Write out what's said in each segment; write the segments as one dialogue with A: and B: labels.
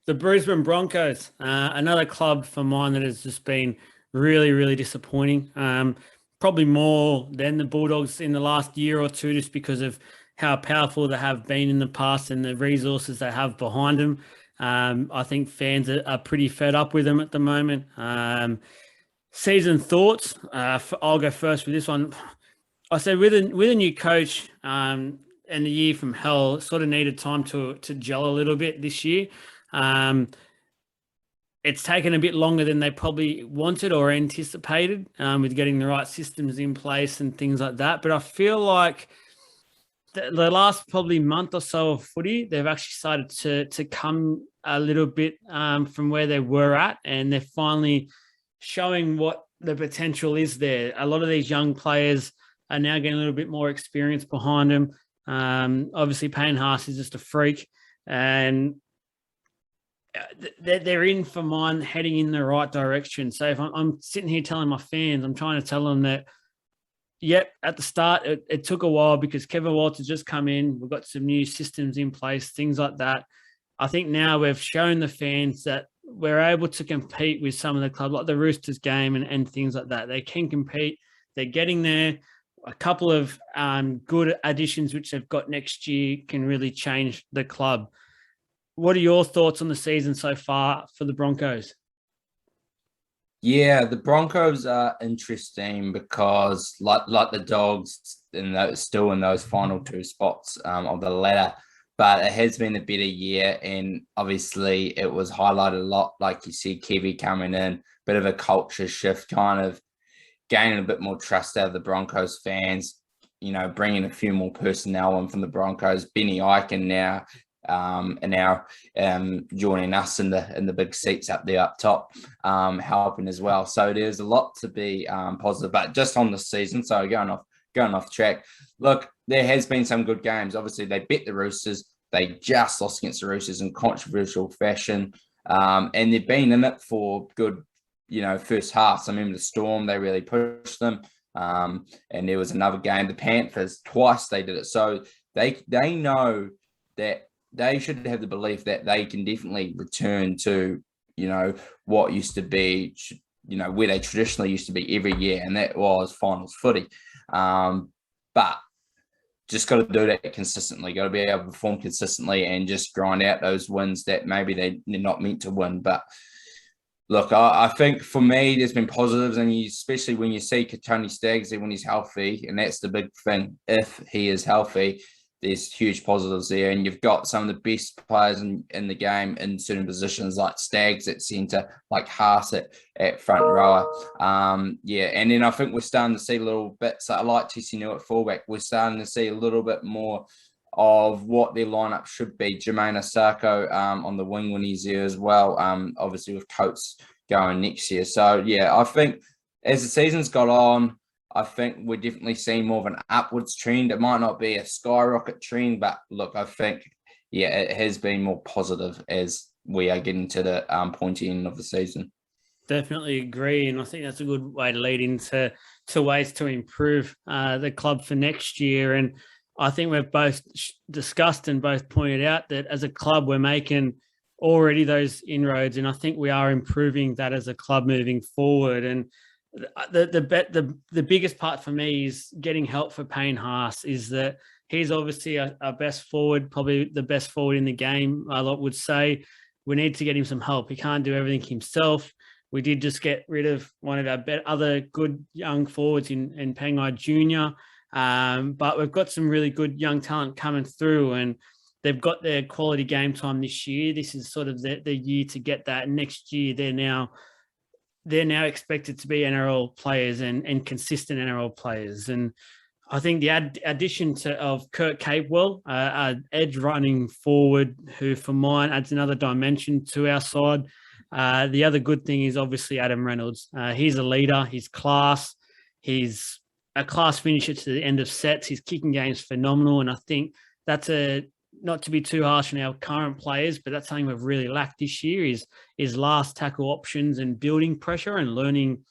A: The Brisbane Broncos, another club for mine that has just been really, really disappointing. Probably more than the Bulldogs in the last year or two, just because of how powerful they have been in the past and the resources they have behind them. I think fans are pretty fed up with them at the moment. Season thoughts. I'll go first with this one. I said with a new coach and the year from hell, it sort of needed time to gel a little bit this year. It's taken a bit longer than they probably wanted or anticipated with getting the right systems in place and things like that. But I feel like the last probably month or so of footy, they've actually started to come a little bit from where they were at, and they're finally showing what the potential is there. A lot of these young players are now getting a little bit more experience behind them. Obviously, Payne Haas is just a freak, and they're in for mine heading in the right direction. So if I'm sitting here telling my fans, I'm trying to tell them that, yep, at the start, it took a while because Kevin Waltz has just come in. We've got some new systems in place, things like that. I think now we've shown the fans that we're able to compete with some of the clubs like the Roosters game and things like that. They can compete. They're getting there. A couple of good additions which they've got next year can really change the club. What are your thoughts on the season so far for the Broncos?
B: Yeah, the Broncos are interesting because, like the Dogs, still in those final two spots of the ladder, but it has been a better year, and obviously it was highlighted a lot, like you said, Kiwi coming in, bit of a culture shift, kind of gaining a bit more trust out of the Broncos fans. Bringing a few more personnel in from the Broncos. Benny Eichen now. And now joining us in the big seats up there up top, helping as well. So there's a lot to be positive. But just on the season, so going off track. Look, there has been some good games. Obviously, they bet the Roosters. They just lost against the Roosters in controversial fashion, and they've been in it for good, first halves. I remember the Storm; they really pushed them. And there was another game, the Panthers, twice they did it. So they know that they should have the belief that they can definitely return to, what used to be, where they traditionally used to be every year, and that was finals footy. But just got to do that consistently, got to be able to perform consistently and just grind out those wins that maybe they're not meant to win. But look, I think for me, there's been positives, and especially when you see Tony Staggs when he's healthy, and that's the big thing. If he is healthy, there's huge positives there, and you've got some of the best players in the game in certain positions, like Staggs at centre, like Haas at front rower. And then I think we're starting to see little bits. I like TC New at fullback. We're starting to see a little bit more of what their lineup should be. Jermaine Osako on the wing when he's there as well. Obviously with Coates going next year. So yeah, I think as the season's got on, I think we're definitely seeing more of an upwards trend. It might not be a skyrocket trend, but look, I think, it has been more positive as we are getting to the pointy end of the season.
A: Definitely agree. And I think that's a good way to lead into ways to improve the club for next year. And I think we've both discussed and both pointed out that as a club, we're making already those inroads. And I think we are improving that as a club moving forward. And the biggest part for me is getting help for Payne Haas. Is that he's obviously our best forward, probably the best forward in the game. I would say we need to get him some help. He can't do everything himself. We did just get rid of one of our other good young forwards in Pangai Jr. But we've got some really good young talent coming through, and they've got their quality game time this year. This is sort of the year to get that. Next year, they're now expected to be NRL players and consistent NRL players. And I think the addition of Kurt Capewell, edge running forward, who for mine adds another dimension to our side. The other good thing is obviously Adam Reynolds. He's a leader. He's class. He's a class finisher to the end of sets. His kicking game's phenomenal. And I think that's not to be too harsh on our current players, but that's something we've really lacked this year is last tackle options and building pressure and learning.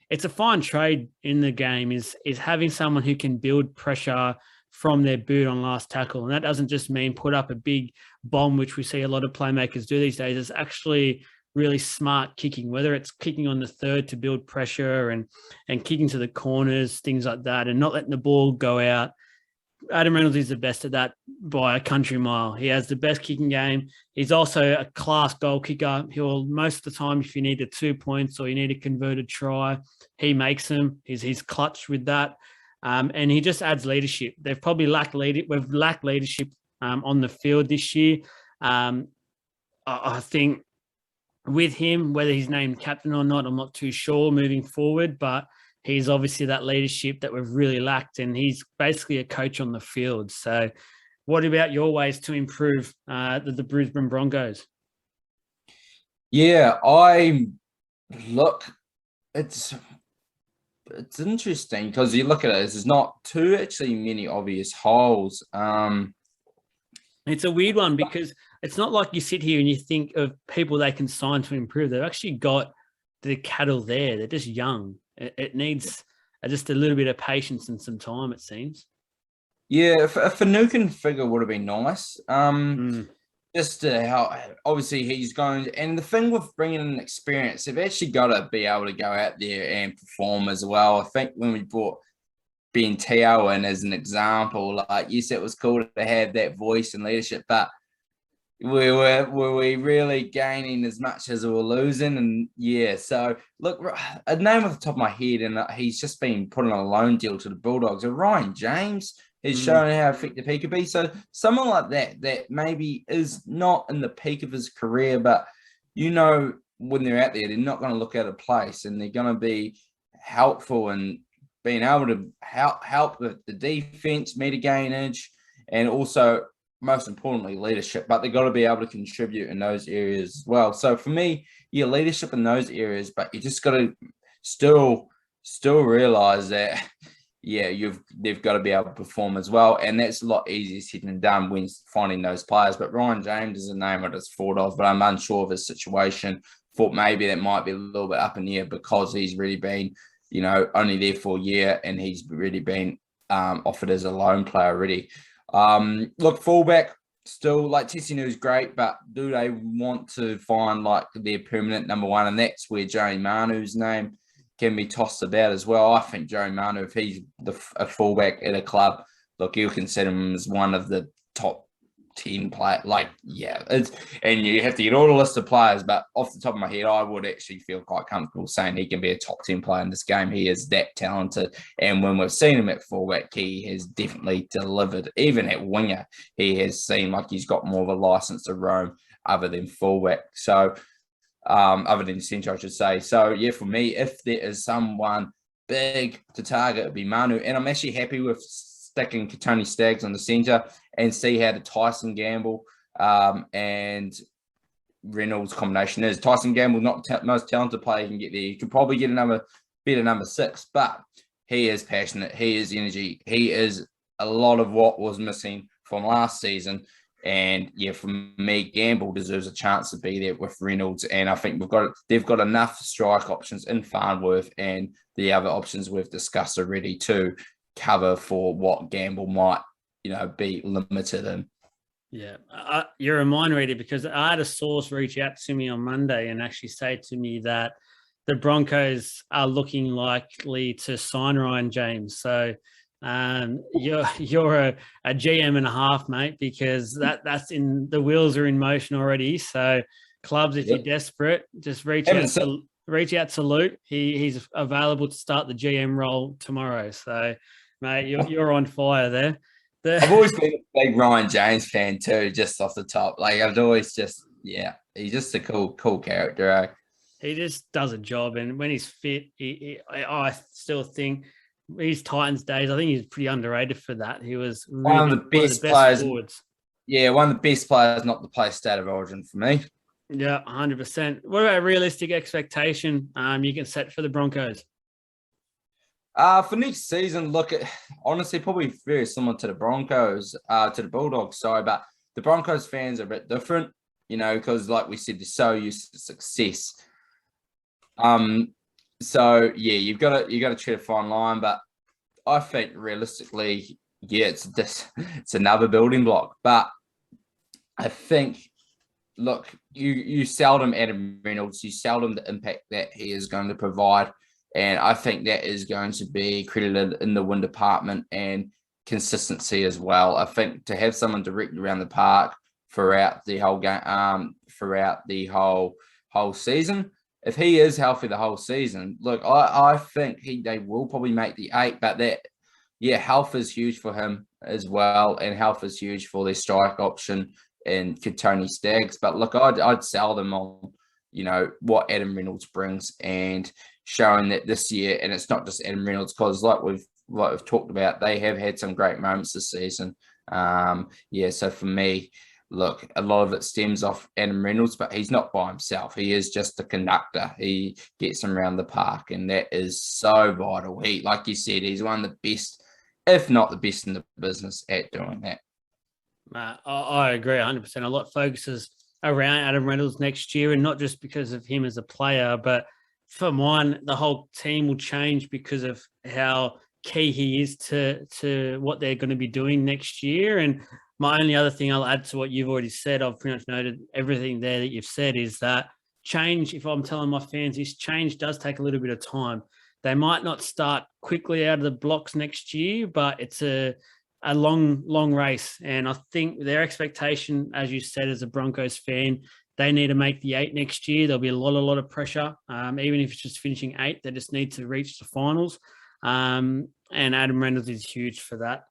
A: It's a fine trade in the game is having someone who can build pressure from their boot on last tackle. And that doesn't just mean put up a big bomb, which we see a lot of playmakers do these days. It's actually really smart kicking, whether it's kicking on the third to build pressure and kicking to the corners, things like that, and not letting the ball go out. Adam Reynolds is the best at that by a country mile. He has the best kicking game. He's also a class goal kicker. He'll, most of the time, if you need the 2 points or you need a converted try, he makes them. He's clutch with that. And he just adds leadership. They've probably lacked we've lacked leadership on the field this year. I think with him, whether he's named captain or not, I'm not too sure moving forward, but he's obviously that leadership that we've really lacked, and he's basically a coach on the field. So what about your ways to improve the Brisbane Broncos?
B: Yeah, it's interesting because you look at it, there's not too actually many obvious holes.
A: It's a weird one because it's not like you sit here and you think of people they can sign to improve. They've actually got the cattle there. They're just young. It needs just a little bit of patience and some time, it seems.
B: Yeah, if a Finucane figure would have been nice. Just how obviously he's going, and the thing with bringing in experience, they've actually got to be able to go out there and perform as well. I think when we brought Ben Teo in as an example, like yes, it was cool to have that voice and leadership, but were we really gaining as much as we were losing? And yeah, so look, a name off the top of my head, and he's just been put on a loan deal to the Bulldogs. Ryan James has shown how effective he could be. So someone like that maybe is not in the peak of his career, but when they're out there, they're not going to look out of place, and they're going to be helpful and being able to help the defense, meter gainage, and also, most importantly, leadership. But they've got to be able to contribute in those areas as well. So for me, leadership in those areas, but you just got to still realize that, they've got to be able to perform as well. And that's a lot easier said than done when finding those players. But Ryan James is a name I just thought of, but I'm unsure of his situation. Thought maybe that might be a little bit up in the air because he's really been, only there for a year, and he's really been offered as a loan player already. Look, fullback, still, like Tessinu is great, but do they want to find like their permanent number one? And that's where Joey Manu's name can be tossed about as well. I think Joey Manu, if he's a fullback at a club, look, you consider him as one of the top 10 players. And you have to get all the list of players, but off the top of my head, I would actually feel quite comfortable saying he can be a top 10 player in this game. He is that talented, and when we've seen him at fullback, he has definitely delivered. Even at winger, he has seemed like he's got more of a license to roam other than fullback. So other than centre, I should say. So yeah, for me, if there is someone big to target, it'd be Manu, and I'm actually happy with sticking Tony Staggs on the centre and see how the Tyson Gamble and Reynolds combination is. Tyson Gamble, not the most talented player you can get there. You could probably get another better number 6, but he is passionate. He is energy. He is a lot of what was missing from last season. And yeah, for me, Gamble deserves a chance to be there with Reynolds. And I think they've got enough strike options in Farnworth and the other options we've discussed already to cover for what Gamble might, be limited in.
A: Yeah, you're a mind reader, because I had a source reach out to me on Monday and actually say to me that the Broncos are looking likely to sign Ryan James. So you're a GM and a half, mate, because that's in the wheels are in motion already. So clubs, if you're desperate, just reach out to Luke. He's available to start the GM role tomorrow. So, mate, you're on fire there.
B: I've always been a big Ryan James fan too, just off the top. Like I've always he's just a cool character. Eh?
A: He just does a job, and when he's fit, I still think his Titans days, I think he's pretty underrated for that. He was really
B: one of the best players.
A: Forwards.
B: Yeah, one of the best players not to play State of Origin for me.
A: Yeah, 100%. What about a realistic expectation you can set for the Broncos?
B: For next season, honestly, probably very similar to the Broncos, to the Bulldogs, sorry, but the Broncos fans are a bit different, because like we said, they're so used to success. So yeah, you got to tread a fine line, but I think realistically, yeah, it's another building block. But I think, look, you seldom Adam Reynolds, you seldom the impact that he is going to provide. And I think that is going to be credited in the win department and consistency as well. I think to have someone directly around the park throughout the whole game, throughout the whole season, if he is healthy the whole season, look, I think they will probably make the 8, but health is huge for him as well, and health is huge for their strike option and Tony Staggs. But look, I'd sell them on, what Adam Reynolds brings, and showing that this year, and it's not just Adam Reynolds, because like we've talked about, they have had some great moments this season. So for me, look, a lot of it stems off Adam Reynolds, but he's not by himself. He is just the conductor. He gets them around the park, and that is so vital. He, like you said, he's one of the best, if not the best in the business at doing that.
A: I agree 100%. A lot focuses around Adam Reynolds next year, and not just because of him as a player, but for one, the whole team will change because of how key he is to what they're going to be doing next year. And my only other thing I'll add to what you've already said, I've pretty much noted everything there that you've said, is that change, if I'm telling my fans, this change does take a little bit of time. They might not start quickly out of the blocks next year, but it's a long race. And I think their expectation, as you said, as a Broncos fan, they need to make the 8 next year. There'll be a lot of pressure. Even if it's just finishing 8, they just need to reach the finals. And Adam Reynolds is huge for that.